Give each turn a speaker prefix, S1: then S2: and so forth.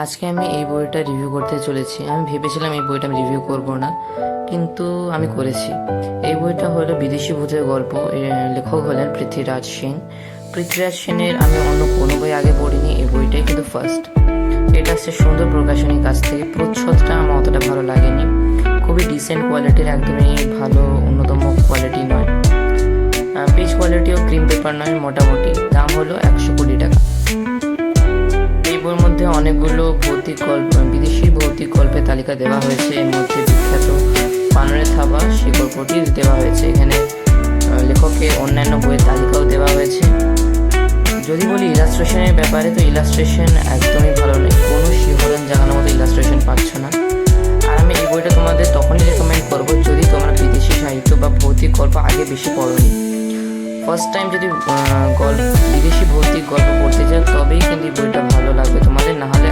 S1: আজকে আমি এই বইটা রিভিউ করতে চলেছি। আমি ভেবেছিলাম এই বইটা আমি রিভিউ করব না, কিন্তু আমি করেছি। এই বইটা হলো বিদেশি ভূতের গল্প। এর লেখক হলেন পৃথ্বীরাজ সেন। পৃথ্বীরাজ সেনের আমি অন্য কোনো বই আগে পড়িনি, এই বইটাই কিন্তু ফার্স্ট। এটা হচ্ছে সুন্দর প্রকাশনীর কাছ থেকে। প্রচ্ছদটা আমার অতটা ভালো লাগেনি, খুবই ডিসেন্ট কোয়ালিটির, একদমই ভালো উন্নতম কোয়ালিটি নয়। পেজ কোয়ালিটিও ক্রিম পেপার নয়, মোটামুটি। দাম হলো 100 কোটি টাকা। এই বইয়ের মধ্যে অনেকগুলো ভৌতিক গল্প, বিদেশি ভৌতিক গল্পের তালিকা দেওয়া হয়েছে। এর মধ্যে বিখ্যাত বানরের থাবা সেই গল্পটি দেওয়া হয়েছে। এখানে লেখকের অন্যান্য বইয়ের তালিকাও দেওয়া হয়েছে। যদি বলি ইলাস্ট্রেশনের ব্যাপারে, তো ইলাস্ট্রেশন একদমই ভালো নেই, কোনো শিহরণ জাগানোর মতো ইলাস্ট্রেশন পাচ্ছ না। আর আমি এই বইটা তোমাদের তখনই রেকমেন্ড করবো যদি তোমরা বিদেশি সাহিত্য বা ভৌতিক গল্প আগে বেশি পড়োনি। ফার্স্ট টাইম যদি বিদেশি ভৌতিক গল্প পড়তে চাও তবেই কিন্তু এই বইটা ভালো লাগবে তোমাদের, নাহলে